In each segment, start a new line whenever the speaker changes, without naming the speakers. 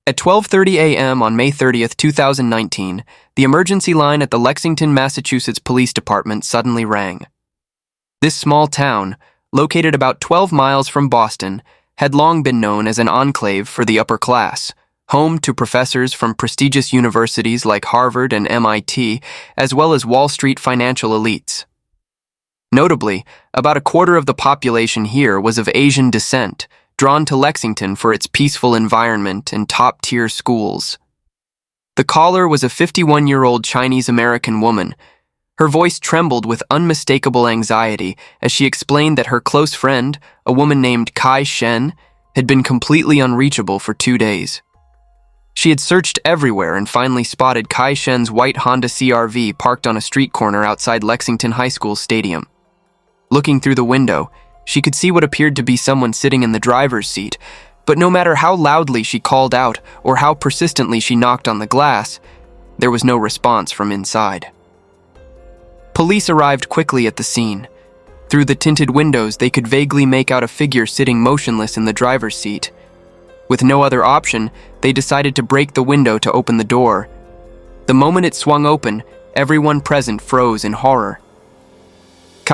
At 12:30 a.m. on May 30th, 2019, the emergency line at the Lexington, Massachusetts Police Department suddenly rang. This small town, located about 12 miles from Boston, had long been known as an enclave for the upper class, home to professors from prestigious universities like Harvard and MIT, as well as Wall Street financial elites. Notably, about a quarter of the population here was of Asian descent, drawn to Lexington for its peaceful environment and top-tier schools. The caller was a 51-year-old Chinese-American woman. Her voice trembled with unmistakable anxiety as she explained that her close friend, a woman named Shen, had been completely unreachable for 2 days. She had searched everywhere and finally spotted Shen's white Honda CR-V parked on a street corner outside Lexington High School stadium. Looking through the window, she could see what appeared to be someone sitting in the driver's seat, but no matter how loudly she called out or how persistently she knocked on the glass, there was no response from inside. Police arrived quickly at the scene. Through the tinted windows, they could vaguely make out a figure sitting motionless in the driver's seat. With no other option, they decided to break the window to open the door. The moment it swung open, everyone present froze in horror.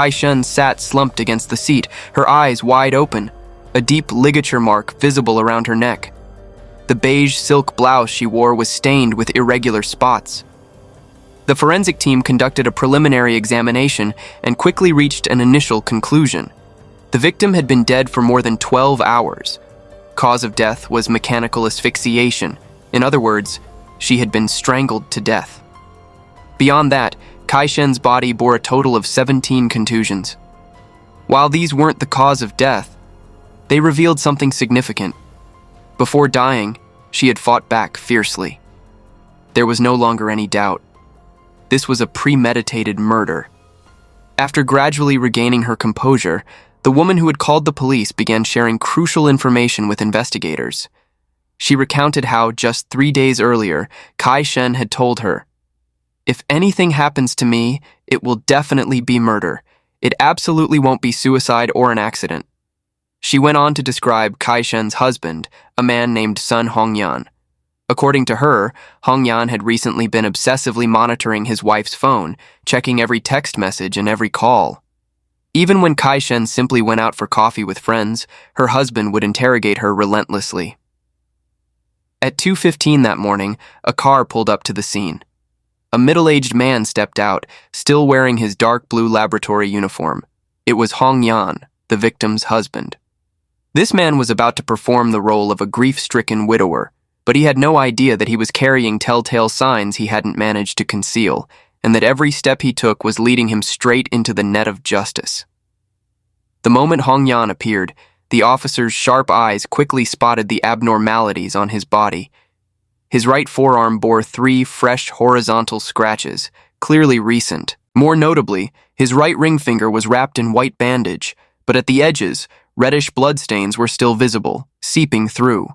Shen sat slumped against the seat, her eyes wide open, a deep ligature mark visible around her neck. The beige silk blouse she wore was stained with irregular spots. The forensic team conducted a preliminary examination and quickly reached an initial conclusion. The victim had been dead for more than 12 hours. Cause of death was mechanical asphyxiation. In other words, she had been strangled to death. Beyond that, Shen's body bore a total of 17 contusions. While these weren't the cause of death, they revealed something significant. Before dying, she had fought back fiercely. There was no longer any doubt. This was a premeditated murder. After gradually regaining her composure, the woman who had called the police began sharing crucial information with investigators. She recounted how, just 3 days earlier, Shen had told her, "If anything happens to me, it will definitely be murder. It absolutely won't be suicide or an accident." She went on to describe Shen's husband, a man named Sun Hongyan. According to her, Hongyan had recently been obsessively monitoring his wife's phone, checking every text message and every call. Even when Shen simply went out for coffee with friends, her husband would interrogate her relentlessly. At 2:15 that morning, a car pulled up to the scene. A middle-aged man stepped out, still wearing his dark blue laboratory uniform. It was Hongyan, the victim's husband. This man was about to perform the role of a grief-stricken widower, but he had no idea that he was carrying telltale signs he hadn't managed to conceal, and that every step he took was leading him straight into the net of justice. The moment Hongyan appeared, the officer's sharp eyes quickly spotted the abnormalities on his body. His right forearm bore 3 fresh horizontal scratches, clearly recent. More notably, his right ring finger was wrapped in white bandage, but at the edges, reddish bloodstains were still visible, seeping through.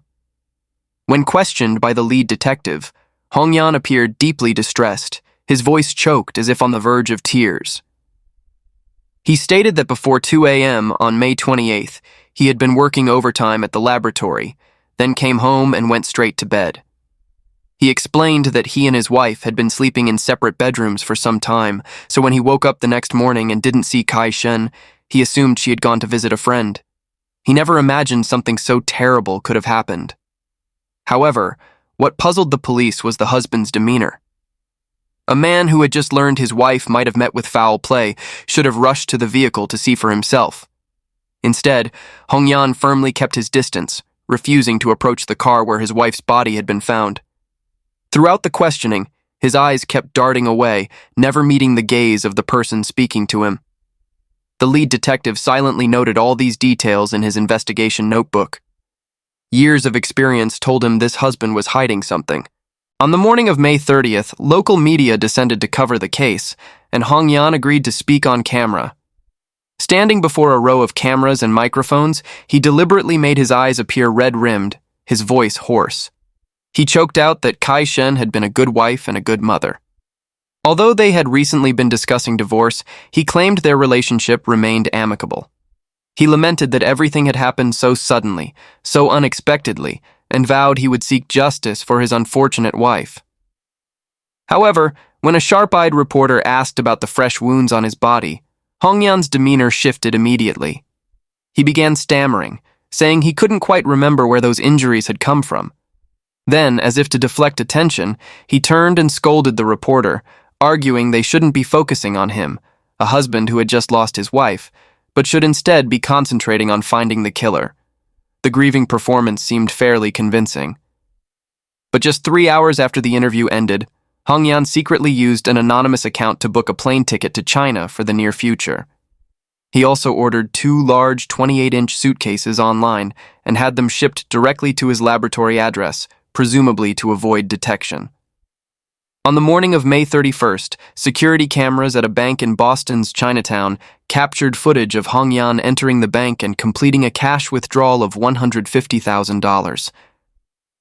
When questioned by the lead detective, Hongyan appeared deeply distressed, his voice choked as if on the verge of tears. He stated that before 2 a.m. on May 28th, he had been working overtime at the laboratory, then came home and went straight to bed. He explained that he and his wife had been sleeping in separate bedrooms for some time, so when he woke up the next morning and didn't see Shen, he assumed she had gone to visit a friend. He never imagined something so terrible could have happened. However, what puzzled the police was the husband's demeanor. A man who had just learned his wife might have met with foul play should have rushed to the vehicle to see for himself. Instead, Hongyan firmly kept his distance, refusing to approach the car where his wife's body had been found. Throughout the questioning, his eyes kept darting away, never meeting the gaze of the person speaking to him. The lead detective silently noted all these details in his investigation notebook. Years of experience told him this husband was hiding something. On the morning of May 30th, local media descended to cover the case, and Hongyan agreed to speak on camera. Standing before a row of cameras and microphones, he deliberately made his eyes appear red-rimmed, his voice hoarse. He choked out that Shen had been a good wife and a good mother. Although they had recently been discussing divorce, he claimed their relationship remained amicable. He lamented that everything had happened so suddenly, so unexpectedly, and vowed he would seek justice for his unfortunate wife. However, when a sharp-eyed reporter asked about the fresh wounds on his body, Hongyan's demeanor shifted immediately. He began stammering, saying he couldn't quite remember where those injuries had come from. Then, as if to deflect attention, he turned and scolded the reporter, arguing they shouldn't be focusing on him, a husband who had just lost his wife, but should instead be concentrating on finding the killer. The grieving performance seemed fairly convincing. But just 3 hours after the interview ended, Hongyan secretly used an anonymous account to book a plane ticket to China for the near future. He also ordered 2 large 28-inch suitcases online and had them shipped directly to his laboratory address, presumably to avoid detection. On the morning of May 31st, security cameras at a bank in Boston's Chinatown captured footage of Hongyan entering the bank and completing a cash withdrawal of $150,000.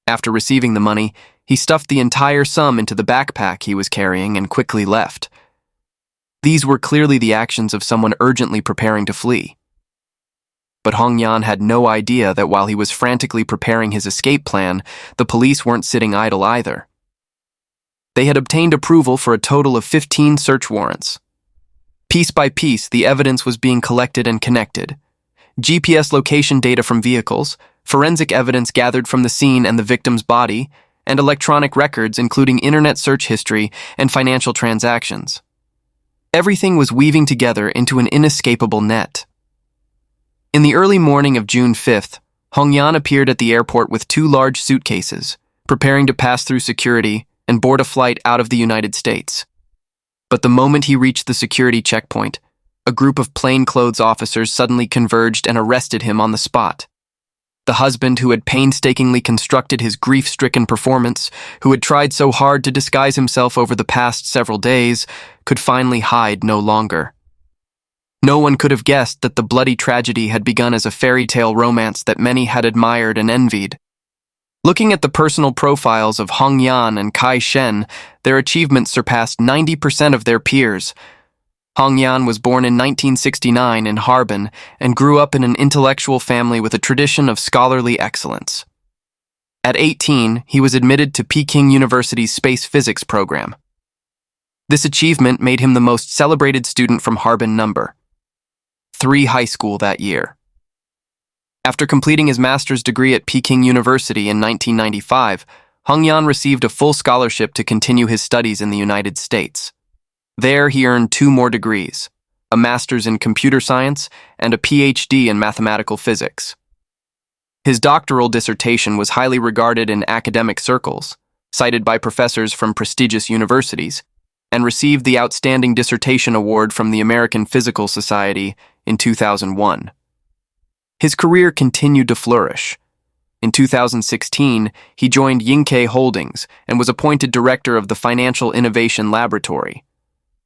After receiving the money, he stuffed the entire sum into the backpack he was carrying and quickly left. These were clearly the actions of someone urgently preparing to flee. But Hongyan had no idea that while he was frantically preparing his escape plan, the police weren't sitting idle either. They had obtained approval for a total of 15 search warrants. Piece by piece, the evidence was being collected and connected. GPS location data from vehicles, forensic evidence gathered from the scene and the victim's body, and electronic records including internet search history and financial transactions. Everything was weaving together into an inescapable net. In the early morning of June 5th, Hongyan appeared at the airport with 2 large suitcases, preparing to pass through security and board a flight out of the United States. But the moment he reached the security checkpoint, a group of plainclothes officers suddenly converged and arrested him on the spot. The husband who had painstakingly constructed his grief-stricken performance, who had tried so hard to disguise himself over the past several days, could finally hide no longer. No one could have guessed that the bloody tragedy had begun as a fairy tale romance that many had admired and envied. Looking at the personal profiles of Hongyan and Shen, their achievements surpassed 90% of their peers. Hongyan was born in 1969 in Harbin and grew up in an intellectual family with a tradition of scholarly excellence. At 18, he was admitted to Peking University's space physics program. This achievement made him the most celebrated student from Harbin No. 3 high school that year. After completing his master's degree at Peking University in 1995, Hongyan received a full scholarship to continue his studies in the United States. There, he earned 2 more degrees, a master's in computer science and a PhD in mathematical physics. His doctoral dissertation was highly regarded in academic circles, cited by professors from prestigious universities, and received the Outstanding Dissertation Award from the American Physical Society in 2001. His career continued to flourish. In 2016, he joined Yingke Holdings and was appointed director of the Financial Innovation Laboratory.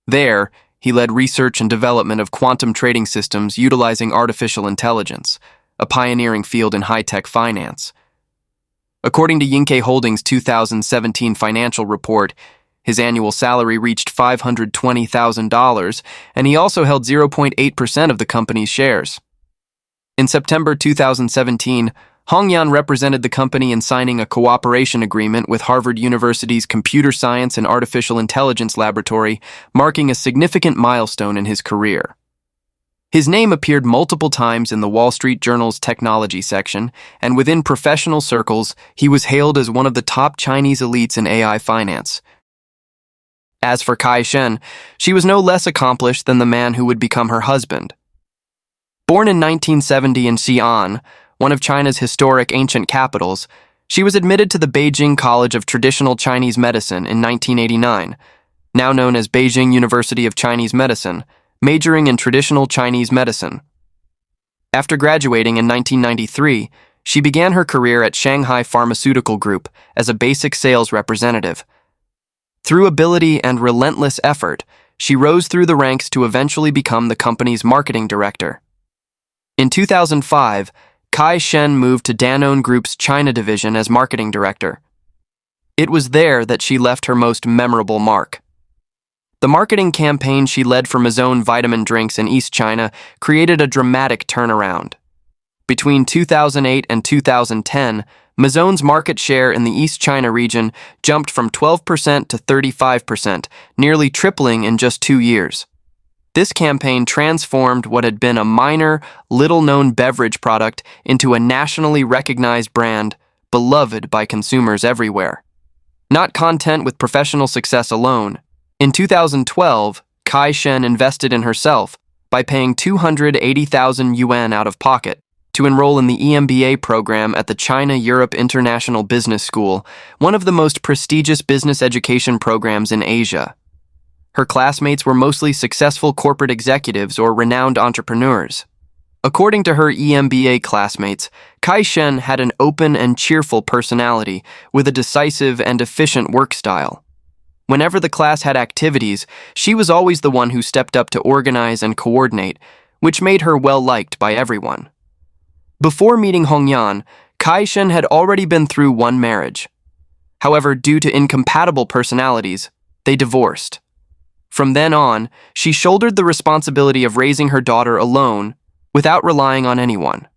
There, he led research and development of quantum trading systems utilizing artificial intelligence, a pioneering field in high-tech finance. According to Yingke Holdings' 2017 financial report, his annual salary reached $520,000, and he also held 0.8% of the company's shares. In September 2017, Hongyan represented the company in signing a cooperation agreement with Harvard University's Computer Science and Artificial Intelligence Laboratory, marking a significant milestone in his career. His name appeared multiple times in the Wall Street Journal's technology section, and within professional circles, he was hailed as one of the top Chinese elites in AI finance. As for Shen, she was no less accomplished than the man who would become her husband. Born in 1970 in Xi'an, one of China's historic ancient capitals, she was admitted to the Beijing College of Traditional Chinese Medicine in 1989, now known as Beijing University of Chinese Medicine, majoring in traditional Chinese medicine. After graduating in 1993, she began her career at Shanghai Pharmaceutical Group as a basic sales representative. Through ability and relentless effort, she rose through the ranks to eventually become the company's marketing director. In 2005, Shen moved to Danone Group's China division as marketing director. It was there that she left her most memorable mark. The marketing campaign she led for Mizone vitamin drinks in East China created a dramatic turnaround. Between 2008 and 2010, Maison's market share in the East China region jumped from 12% to 35%, nearly tripling in just 2 years. This campaign transformed what had been a minor, little-known beverage product into a nationally recognized brand, beloved by consumers everywhere. Not content with professional success alone, in 2012, Shen invested in herself by paying 280,000 yuan out of pocket to enroll in the EMBA program at the China-Europe International Business School, one of the most prestigious business education programs in Asia. Her classmates were mostly successful corporate executives or renowned entrepreneurs. According to her EMBA classmates, Shen had an open and cheerful personality with a decisive and efficient work style. Whenever the class had activities, she was always the one who stepped up to organize and coordinate, which made her well-liked by everyone. Before meeting Hongyan, Shen had already been through one marriage. However, due to incompatible personalities, they divorced. From then on, she shouldered the responsibility of raising her daughter alone, without relying on anyone.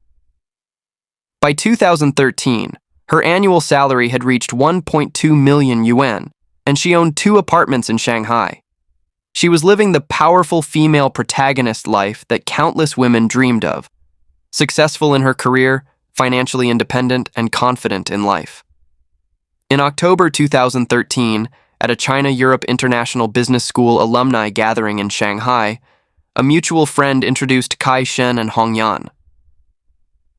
By 2013, her annual salary had reached 1.2 million yuan, and she owned 2 apartments in Shanghai. She was living the powerful female protagonist life that countless women dreamed of, successful in her career, financially independent, and confident in life. In October 2013, at a China-Europe International Business School alumni gathering in Shanghai, a mutual friend introduced Shen and Hongyan.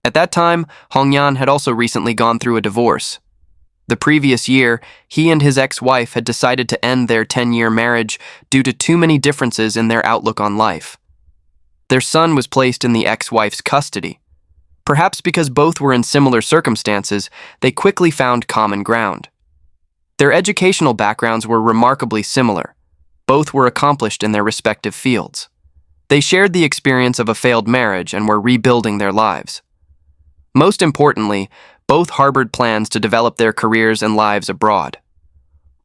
At that time, Hongyan had also recently gone through a divorce. The previous year, he and his ex-wife had decided to end their 10-year marriage due to too many differences in their outlook on life. Their son was placed in the ex-wife's custody. Perhaps because both were in similar circumstances, they quickly found common ground. Their educational backgrounds were remarkably similar. Both were accomplished in their respective fields. They shared the experience of a failed marriage and were rebuilding their lives. Most importantly, both harbored plans to develop their careers and lives abroad.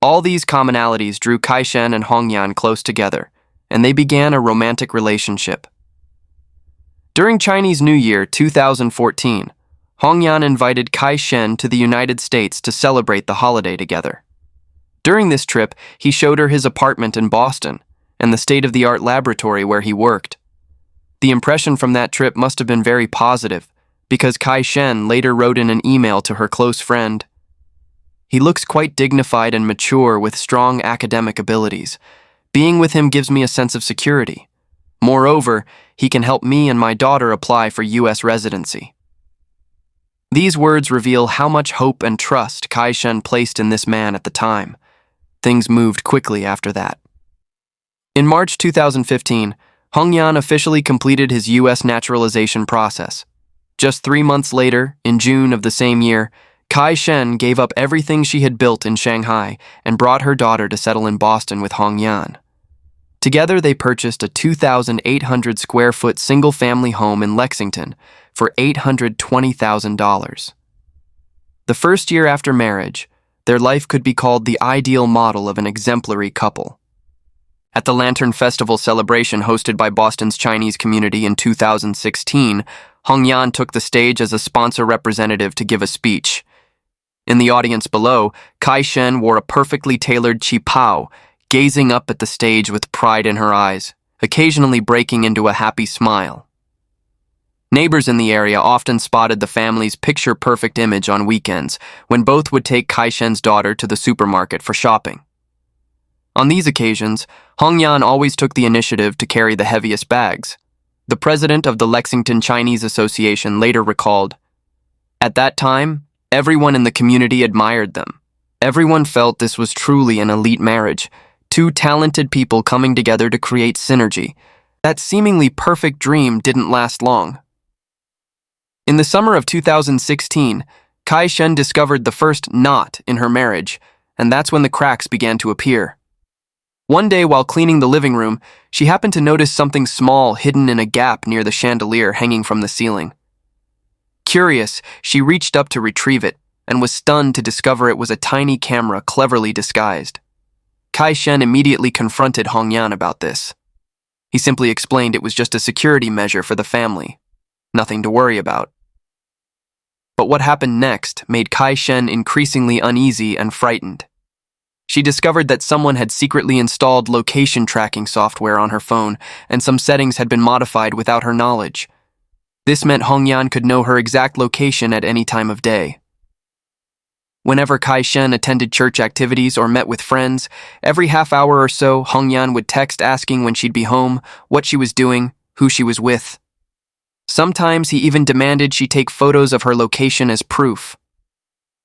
All these commonalities drew Shen and Hongyan close together, and they began a romantic relationship. During Chinese New Year 2014, Hongyan invited Shen to the United States to celebrate the holiday together. During this trip, he showed her his apartment in Boston and the state-of-the-art laboratory where he worked. The impression from that trip must have been very positive, because Shen later wrote in an email to her close friend, "He looks quite dignified and mature with strong academic abilities. Being with him gives me a sense of security. Moreover, he can help me and my daughter apply for U.S. residency." These words reveal how much hope and trust Shen placed in this man at the time. Things moved quickly after that. In March 2015, Hongyan officially completed his U.S. naturalization process. Just 3 months later, in June of the same year, Shen gave up everything she had built in Shanghai and brought her daughter to settle in Boston with Hongyan. Together, they purchased a 2,800 square foot single-family home in Lexington for $820,000. The first year after marriage, their life could be called the ideal model of an exemplary couple. At the Lantern Festival celebration hosted by Boston's Chinese community in 2016, Hongyan took the stage as a sponsor representative to give a speech. In the audience below, Shen wore a perfectly tailored qipao, gazing up at the stage with pride in her eyes, occasionally breaking into a happy smile. Neighbors in the area often spotted the family's picture-perfect image on weekends, when both would take Shen's daughter to the supermarket for shopping. On these occasions, Hongyan always took the initiative to carry the heaviest bags. The president of the Lexington Chinese Association later recalled, "At that time, everyone in the community admired them. Everyone felt this was truly an elite marriage, 2 talented people coming together to create synergy. That seemingly perfect dream didn't last long." In the summer of 2016, Shen discovered the first knot in her marriage, and that's when the cracks began to appear. One day while cleaning the living room, she happened to notice something small hidden in a gap near the chandelier hanging from the ceiling. Curious, she reached up to retrieve it, and was stunned to discover it was a tiny camera cleverly disguised. Shen immediately confronted Hongyan about this. He simply explained it was just a security measure for the family. Nothing to worry about. But what happened next made Shen increasingly uneasy and frightened. She discovered that someone had secretly installed location tracking software on her phone, and some settings had been modified without her knowledge. This meant Hongyan could know her exact location at any time of day. Whenever Shen attended church activities or met with friends, every half hour or so, Hongyan would text asking when she'd be home, what she was doing, who she was with. Sometimes he even demanded she take photos of her location as proof.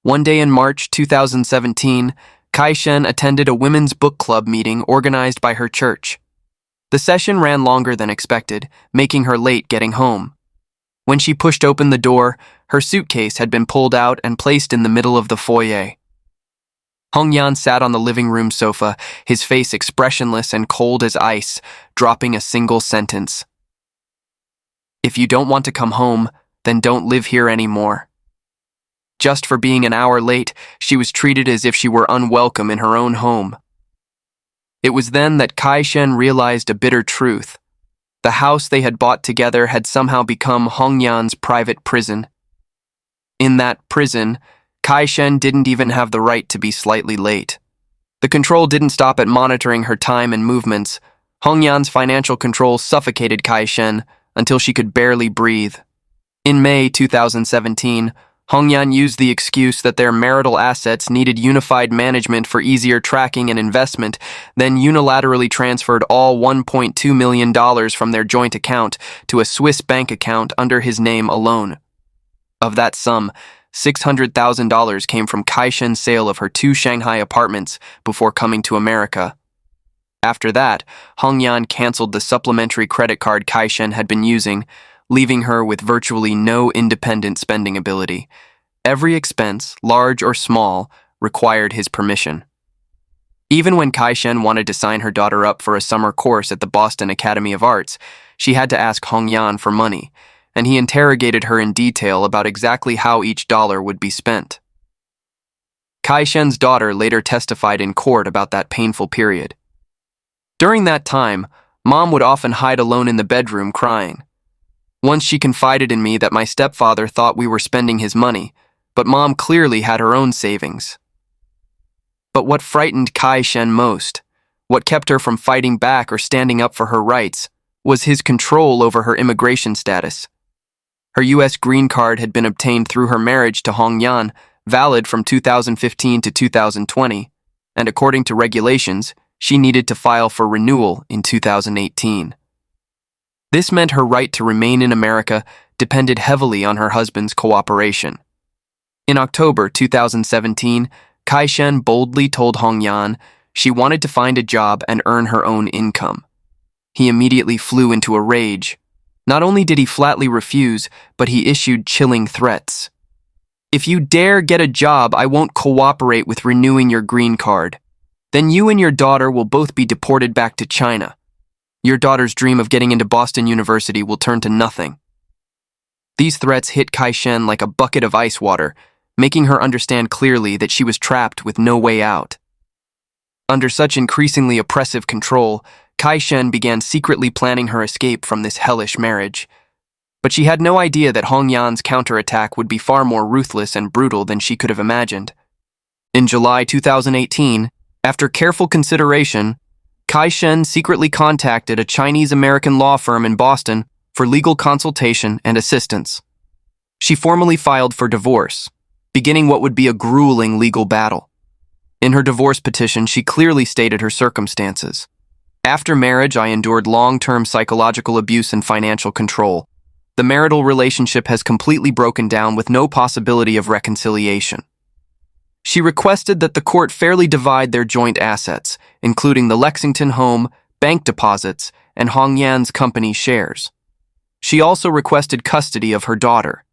One day in March 2017, Shen attended a women's book club meeting organized by her church. The session ran longer than expected, making her late getting home. When she pushed open the door, her suitcase had been pulled out and placed in the middle of the foyer. Hongyan sat on the living room sofa, his face expressionless and cold as ice, dropping a single sentence. "If you don't want to come home, then don't live here anymore." Just for being an hour late, she was treated as if she were unwelcome in her own home. It was then that Shen realized a bitter truth. The house they had bought together had somehow become Hongyan's private prison. In that prison, Shen didn't even have the right to be slightly late. The control didn't stop at monitoring her time and movements. Hongyan's financial control suffocated Shen until she could barely breathe. In May 2017, Hongyan used the excuse that their marital assets needed unified management for easier tracking and investment, then unilaterally transferred all $1.2 million from their joint account to a Swiss bank account under his name alone. Of that sum, $600,000 came from Shen's sale of her 2 Shanghai apartments before coming to America. After that, Hongyan canceled the supplementary credit card Shen had been using, leaving her with virtually no independent spending ability. Every expense, large or small, required his permission. Even when Shen wanted to sign her daughter up for a summer course at the Boston Academy of Arts, she had to ask Hongyan for money, and he interrogated her in detail about exactly how each dollar would be spent. Shen's daughter later testified in court about that painful period. During that time, Mom would often hide alone in the bedroom crying. Once she confided in me that my stepfather thought we were spending his money, but Mom clearly had her own savings. But what frightened Shen most, what kept her from fighting back or standing up for her rights, was his control over her immigration status. Her U.S. green card had been obtained through her marriage to Hongyan, valid from 2015 to 2020, and according to regulations, she needed to file for renewal in 2018. This meant her right to remain in America depended heavily on her husband's cooperation. In October 2017, Shen boldly told Hongyan she wanted to find a job and earn her own income. He immediately flew into a rage. Not only did he flatly refuse, but he issued chilling threats. "If you dare get a job, I won't cooperate with renewing your green card. Then you and your daughter will both be deported back to China. Your daughter's dream of getting into Boston University will turn to nothing." These threats hit Shen like a bucket of ice water, making her understand clearly that she was trapped with no way out. Under such increasingly oppressive control, Shen began secretly planning her escape from this hellish marriage. But she had no idea that Hongyan's counterattack would be far more ruthless and brutal than she could have imagined. In July 2018, after careful consideration, Shen secretly contacted a Chinese-American law firm in Boston for legal consultation and assistance. She formally filed for divorce, beginning what would be a grueling legal battle. In her divorce petition, she clearly stated her circumstances. "After marriage, I endured long-term psychological abuse and financial control. The marital relationship has completely broken down with no possibility of reconciliation." She requested that the court fairly divide their joint assets, including the Lexington home, bank deposits, and Hongyan's company shares. She also requested custody of her daughter.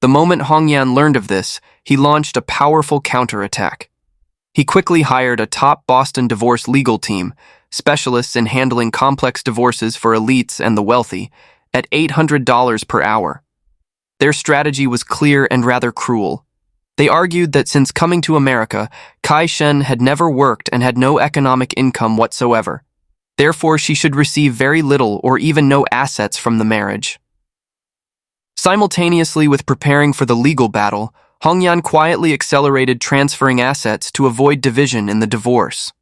The moment Hongyan learned of this, he launched a powerful counterattack. He quickly hired a top Boston divorce legal team, specialists in handling complex divorces for elites and the wealthy, at $800 per hour. Their strategy was clear and rather cruel. They argued that since coming to America, Shen had never worked and had no economic income whatsoever. Therefore, she should receive very little or even no assets from the marriage. Simultaneously with preparing for the legal battle, Hongyan quietly accelerated transferring assets to avoid division in the divorce.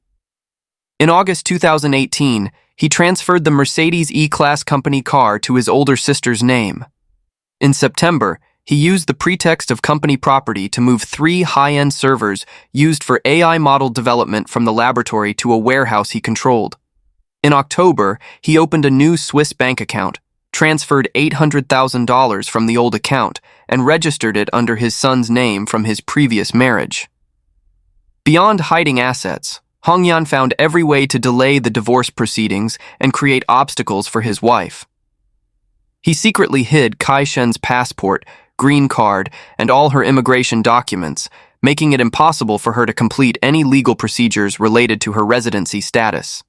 In August 2018, he transferred the Mercedes E-Class company car to his older sister's name. In September, he used the pretext of company property to move 3 high-end servers used for AI model development from the laboratory to a warehouse he controlled. In October, he opened a new Swiss bank account, transferred $800,000 from the old account, and registered it under his son's name from his previous marriage. Beyond hiding assets, Hongyan found every way to delay the divorce proceedings and create obstacles for his wife. He secretly hid Shen's passport, green card, and all her immigration documents, making it impossible for her to complete any legal procedures related to her residency status.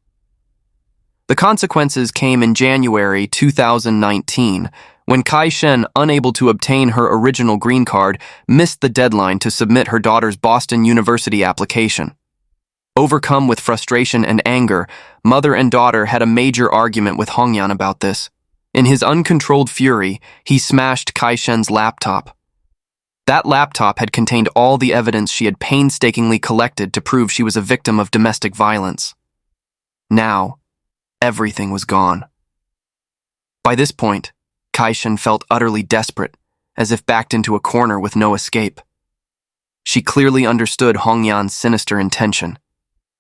The consequences came in January 2019, when Shen, unable to obtain her original green card, missed the deadline to submit her daughter's Boston University application. Overcome with frustration and anger, mother and daughter had a major argument with Hongyan about this. In his uncontrolled fury, he smashed Shen's laptop. That laptop had contained all the evidence she had painstakingly collected to prove she was a victim of domestic violence. Now, everything was gone. By this point, Shen felt utterly desperate, as if backed into a corner with no escape. She clearly understood Hongyan's sinister intention.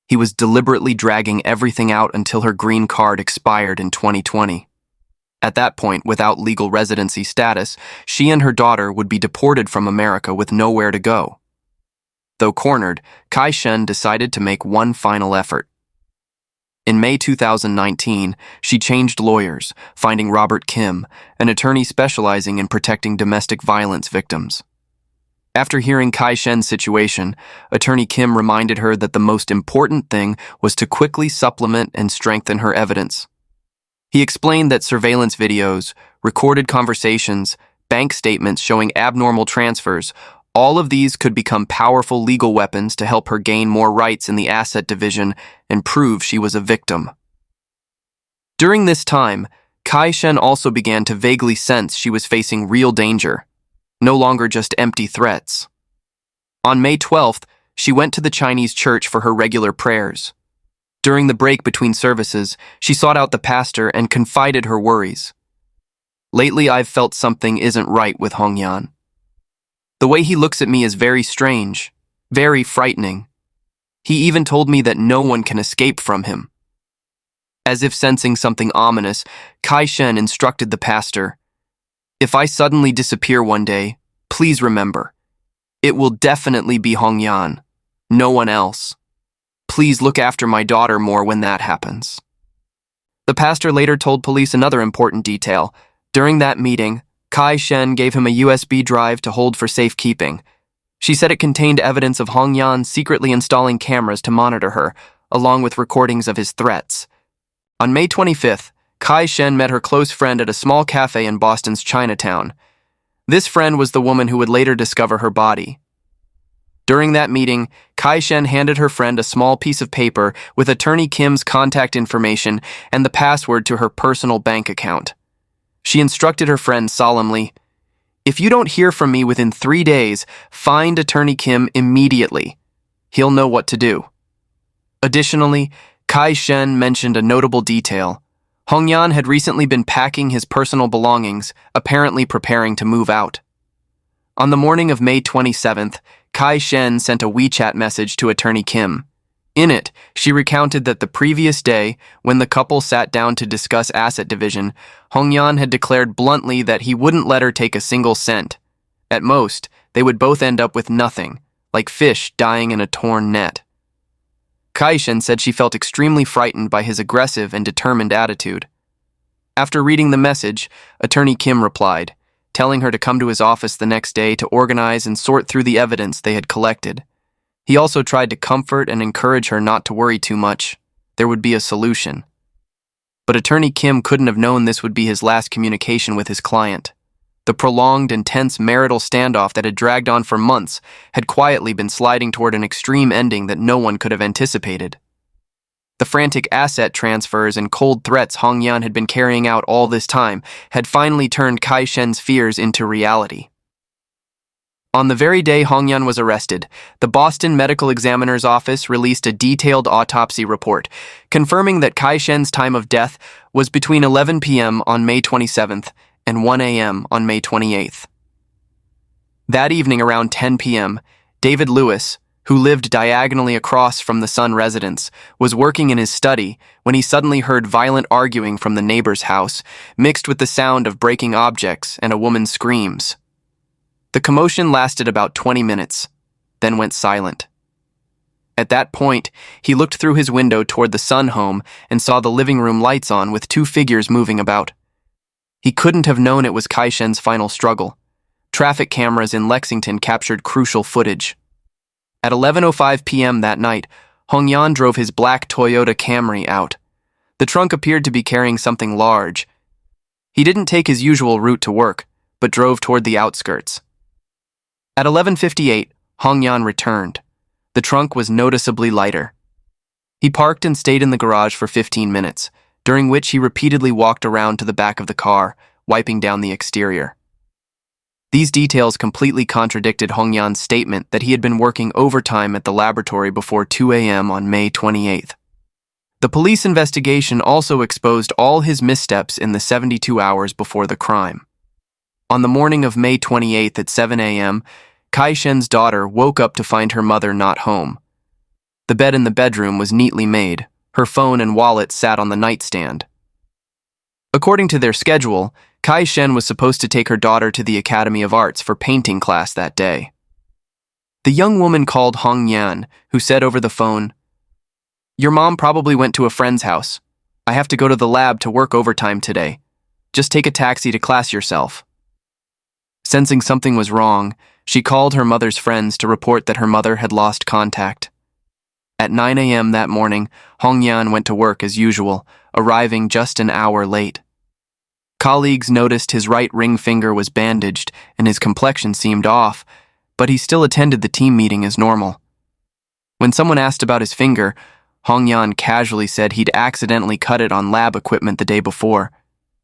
He was deliberately dragging everything out until her green card expired in 2020. At that point, without legal residency status, she and her daughter would be deported from America with nowhere to go. Though cornered, Shen decided to make one final effort. In May 2019, she changed lawyers, finding Robert Kim, an attorney specializing in protecting domestic violence victims. After hearing Shen's situation, Attorney Kim reminded her that the most important thing was to quickly supplement and strengthen her evidence. He explained that surveillance videos, recorded conversations, bank statements showing abnormal transfers, all of these could become powerful legal weapons to help her gain more rights in the asset division and prove she was a victim. During this time, Shen also began to vaguely sense she was facing real danger, no longer just empty threats. On May 12th, she went to the Chinese church for her regular prayers. During the break between services, she sought out the pastor and confided her worries. "Lately, I've felt something isn't right with Hongyan. The way he looks at me is very strange, very frightening. He even told me that no one can escape from him." As if sensing something ominous, Shen instructed the pastor, "If I suddenly disappear one day, please remember, it will definitely be Hongyan, no one else. Please look after my daughter more when that happens." The pastor later told police another important detail. During that meeting, Shen gave him a USB drive to hold for safekeeping. She said it contained evidence of Hongyan secretly installing cameras to monitor her, along with recordings of his threats. On May 25th, Shen met her close friend at a small cafe in Boston's Chinatown. This friend was the woman who would later discover her body. During that meeting, Shen handed her friend a small piece of paper with Attorney Kim's contact information and the password to her personal bank account. She instructed her friend solemnly, "If you don't hear from me within 3 days, find Attorney Kim immediately. He'll know what to do." Additionally, Shen mentioned a notable detail. Hongyan had recently been packing his personal belongings, apparently preparing to move out. On the morning of May 27th, Shen sent a WeChat message to Attorney Kim. In it, she recounted that the previous day, when the couple sat down to discuss asset division, Hongyan had declared bluntly that he wouldn't let her take a single cent. At most, they would both end up with nothing, like fish dying in a torn net. Shen said she felt extremely frightened by his aggressive and determined attitude. After reading the message, Attorney Kim replied, telling her to come to his office the next day to organize and sort through the evidence they had collected. He also tried to comfort and encourage her not to worry too much. There would be a solution. But Attorney Kim couldn't have known this would be his last communication with his client. The prolonged, intense marital standoff that had dragged on for months had quietly been sliding toward an extreme ending that no one could have anticipated. The frantic asset transfers and cold threats Hongyan had been carrying out all this time had finally turned Kai Shen's fears into reality. On the very day Hongyan was arrested, the Boston Medical Examiner's Office released a detailed autopsy report, confirming that Kai Shen's time of death was between 11 p.m. on May 27th and 1 a.m. on May 28th. That evening around 10 p.m., David Lewis, who lived diagonally across from the Sun residence, was working in his study when he suddenly heard violent arguing from the neighbor's house, mixed with the sound of breaking objects and a woman's screams. The commotion lasted about 20 minutes, then went silent. At that point, he looked through his window toward the Sun home and saw the living room lights on with two figures moving about. He couldn't have known it was Kai Shen's final struggle. Traffic cameras in Lexington captured crucial footage. At 11:05 p.m. that night, Hongyan drove his black Toyota Camry out. The trunk appeared to be carrying something large. He didn't take his usual route to work, but drove toward the outskirts. At 11:58, Hongyan returned. The trunk was noticeably lighter. He parked and stayed in the garage for 15 minutes, during which he repeatedly walked around to the back of the car, wiping down the exterior. These details completely contradicted Hongyan's statement that he had been working overtime at the laboratory before 2 a.m. on May 28th. The police investigation also exposed all his missteps in the 72 hours before the crime. On the morning of May 28th at 7 a.m., Kai Shen's daughter woke up to find her mother not home. The bed in the bedroom was neatly made. Her phone and wallet sat on the nightstand. According to their schedule, Kai Shen was supposed to take her daughter to the Academy of Arts for painting class that day. The young woman called Hongyan, who said over the phone, "Your mom probably went to a friend's house. I have to go to the lab to work overtime today. Just take a taxi to class yourself." Sensing something was wrong, she called her mother's friends to report that her mother had lost contact. At 9 a.m. that morning, Hongyan went to work as usual, arriving just an hour late. Colleagues noticed his right ring finger was bandaged and his complexion seemed off, but he still attended the team meeting as normal. When someone asked about his finger, Hongyan casually said he'd accidentally cut it on lab equipment the day before.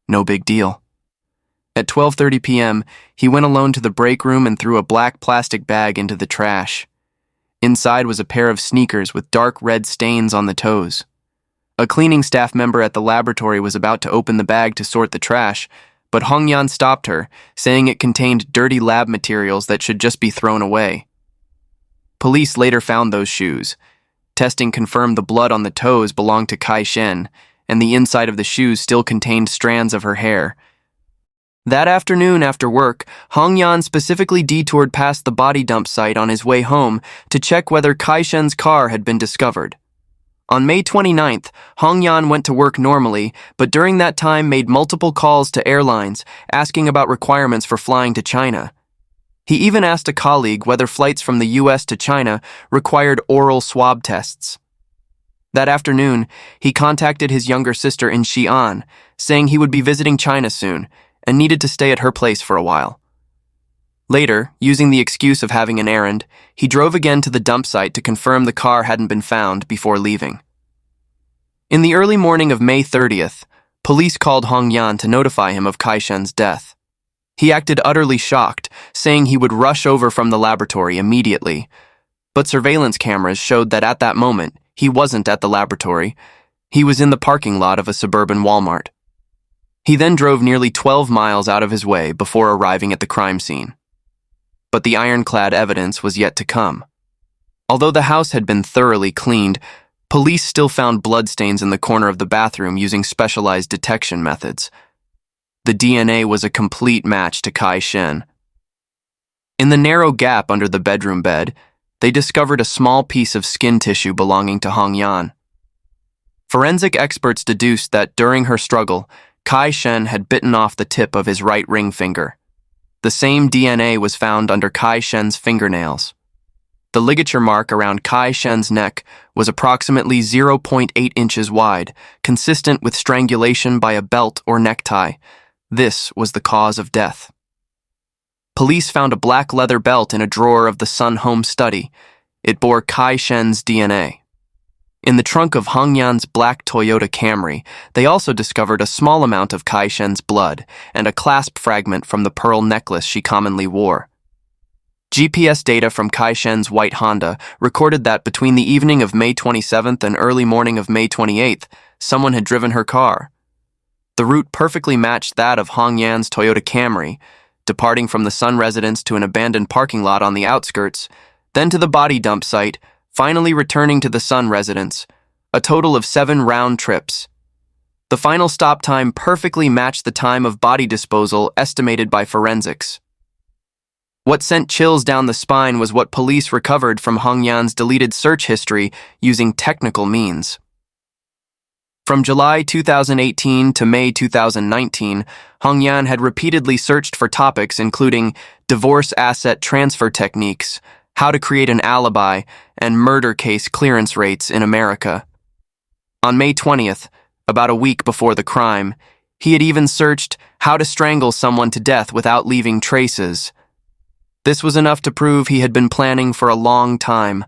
No big deal. At 12:30 p.m., he went alone to the break room and threw a black plastic bag into the trash. Inside was a pair of sneakers with dark red stains on the toes. A cleaning staff member at the laboratory was about to open the bag to sort the trash, but Hongyan stopped her, saying it contained dirty lab materials that should just be thrown away. Police later found those shoes. Testing confirmed the blood on the toes belonged to Kai Shen, and the inside of the shoes still contained strands of her hair. That afternoon after work, Hongyan specifically detoured past the body dump site on his way home to check whether Kai Shen's car had been discovered. On May 29th, Hongyan went to work normally, but during that time made multiple calls to airlines, asking about requirements for flying to China. He even asked a colleague whether flights from the U.S. to China required oral swab tests. That afternoon, he contacted his younger sister in Xi'an, saying he would be visiting China soon, and needed to stay at her place for a while. Later, using the excuse of having an errand, he drove again to the dump site to confirm the car hadn't been found before leaving. In the early morning of May 30th, police called Hongyan to notify him of Kai Shen's death. He acted utterly shocked, saying he would rush over from the laboratory immediately. But surveillance cameras showed that at that moment, he wasn't at the laboratory. He was in the parking lot of a suburban Walmart. He then drove nearly 12 miles out of his way before arriving at the crime scene. But the ironclad evidence was yet to come. Although the house had been thoroughly cleaned, police still found bloodstains in the corner of the bathroom using specialized detection methods. The DNA was a complete match to Kai Shen. In the narrow gap under the bedroom bed, they discovered a small piece of skin tissue belonging to Hongyan. Forensic experts deduced that during her struggle, Kai Shen had bitten off the tip of his right ring finger. The same DNA was found under Kai Shen's fingernails. The ligature mark around Kai Shen's neck was approximately 0.8 inches wide, consistent with strangulation by a belt or necktie. This was the cause of death. Police found a black leather belt in a drawer of the Sun home study. It bore Kai Shen's DNA. In the trunk of Hong Yan's black Toyota Camry, they also discovered a small amount of Kai Shen's blood and a clasp fragment from the pearl necklace she commonly wore. GPS data from Kai Shen's white Honda recorded that between the evening of May 27th and early morning of May 28th, someone had driven her car. The route perfectly matched that of Hong Yan's Toyota Camry, departing from the Sun residence to an abandoned parking lot on the outskirts, then to the body dump site, finally returning to the Sun residence, a total of 7 round trips. The final stop time perfectly matched the time of body disposal estimated by forensics. What sent chills down the spine was what police recovered from Hong Yan's deleted search history using technical means. From July 2018 to May 2019, Hong Yan had repeatedly searched for topics including divorce asset transfer techniques, how to create an alibi, and murder case clearance rates in America. On May 20th, about a week before the crime, he had even searched how to strangle someone to death without leaving traces. This was enough to prove he had been planning for a long time.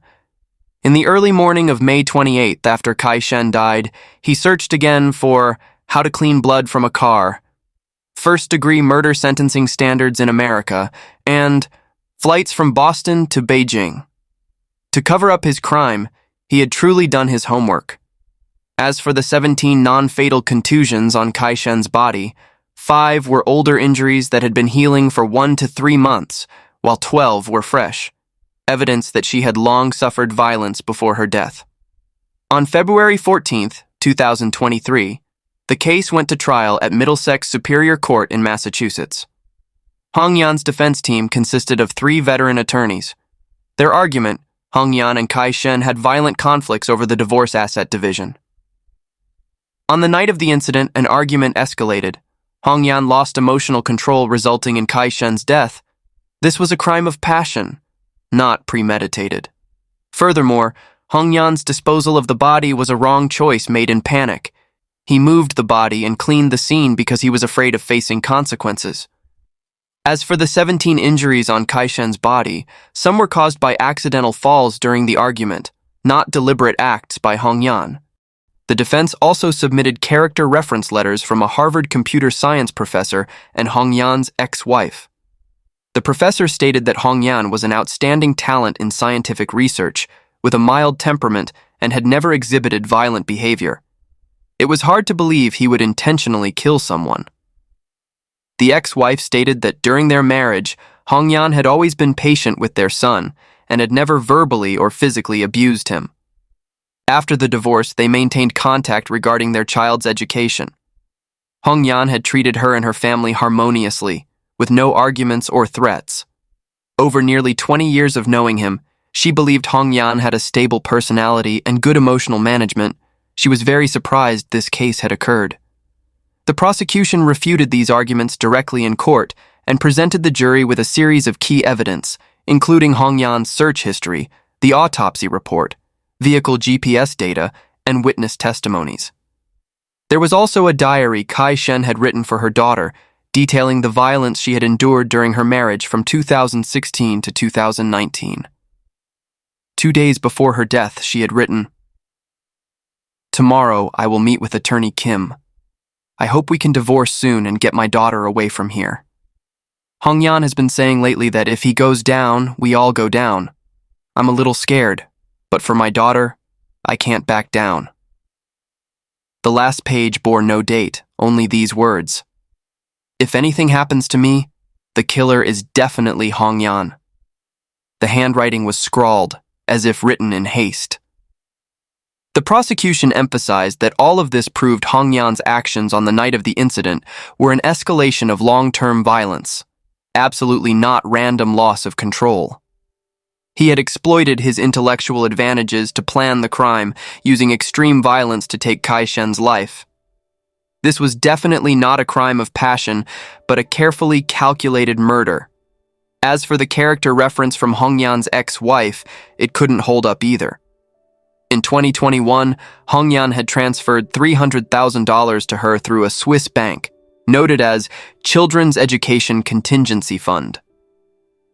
In the early morning of May 28th, after Kai Shen died, he searched again for how to clean blood from a car, first-degree murder sentencing standards in America, and flights from Boston to Beijing. To cover up his crime, he had truly done his homework. As for the 17 non-fatal contusions on Kai Shen's body, 5 were older injuries that had been healing for 1 to 3 months, while 12 were fresh, evidence that she had long suffered violence before her death. On February 14th, 2023, the case went to trial at Middlesex Superior Court in Massachusetts. Hong Yan's defense team consisted of 3 veteran attorneys. Their argument, Hong Yan and Kai Shen had violent conflicts over the divorce asset division. On the night of the incident, an argument escalated. Hong Yan lost emotional control, resulting in Kai Shen's death. This was a crime of passion, not premeditated. Furthermore, Hong Yan's disposal of the body was a wrong choice made in panic. He moved the body and cleaned the scene because he was afraid of facing consequences. As for the 17 injuries on Kai Shen's body, some were caused by accidental falls during the argument, not deliberate acts by Hong Yan. The defense also submitted character reference letters from a Harvard computer science professor and Hong Yan's ex-wife. The professor stated that Hong Yan was an outstanding talent in scientific research, with a mild temperament, and had never exhibited violent behavior. It was hard to believe he would intentionally kill someone. The ex-wife stated that during their marriage, Hong Yan had always been patient with their son and had never verbally or physically abused him. After the divorce, they maintained contact regarding their child's education. Hong Yan had treated her and her family harmoniously, with no arguments or threats. Over nearly 20 years of knowing him, she believed Hong Yan had a stable personality and good emotional management. She was very surprised this case had occurred. The prosecution refuted these arguments directly in court and presented the jury with a series of key evidence, including Hong Yan's search history, the autopsy report, vehicle GPS data, and witness testimonies. There was also a diary Kai Shen had written for her daughter, detailing the violence she had endured during her marriage from 2016 to 2019. 2 days before her death, she had written, "Tomorrow I will meet with attorney Kim. I hope we can divorce soon and get my daughter away from here. Hong Yan has been saying lately that if he goes down, we all go down. I'm a little scared, but for my daughter, I can't back down." The last page bore no date, only these words: "If anything happens to me, the killer is definitely Hong Yan." The handwriting was scrawled, as if written in haste. The prosecution emphasized that all of this proved Hong Yan's actions on the night of the incident were an escalation of long-term violence, absolutely not random loss of control. He had exploited his intellectual advantages to plan the crime, using extreme violence to take Kai Shen's life. This was definitely not a crime of passion, but a carefully calculated murder. As for the character reference from Hong Yan's ex-wife, it couldn't hold up either. In 2021, Hong Yan had transferred $300,000 to her through a Swiss bank, noted as Children's Education Contingency Fund.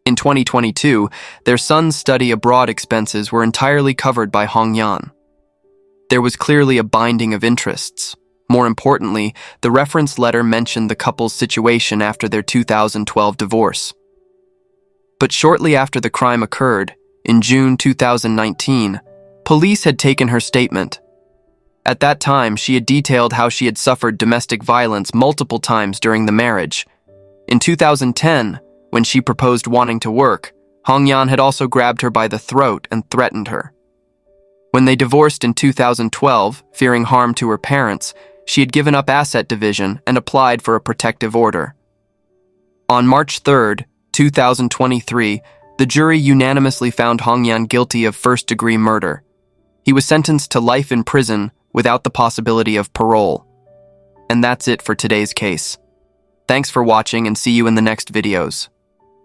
In 2022, their son's study abroad expenses were entirely covered by Hong Yan. There was clearly a binding of interests. More importantly, the reference letter mentioned the couple's situation after their 2012 divorce. But shortly after the crime occurred, in June 2019, police had taken her statement. At that time, she had detailed how she had suffered domestic violence multiple times during the marriage. In 2010, when she proposed wanting to work, Hongyan had also grabbed her by the throat and threatened her. When they divorced in 2012, fearing harm to her parents, she had given up asset division and applied for a protective order. On March 3, 2023, the jury unanimously found Hongyan guilty of first-degree murder. He was sentenced to life in prison without the possibility of parole. And that's it for today's case. Thanks for watching and see you in the next videos.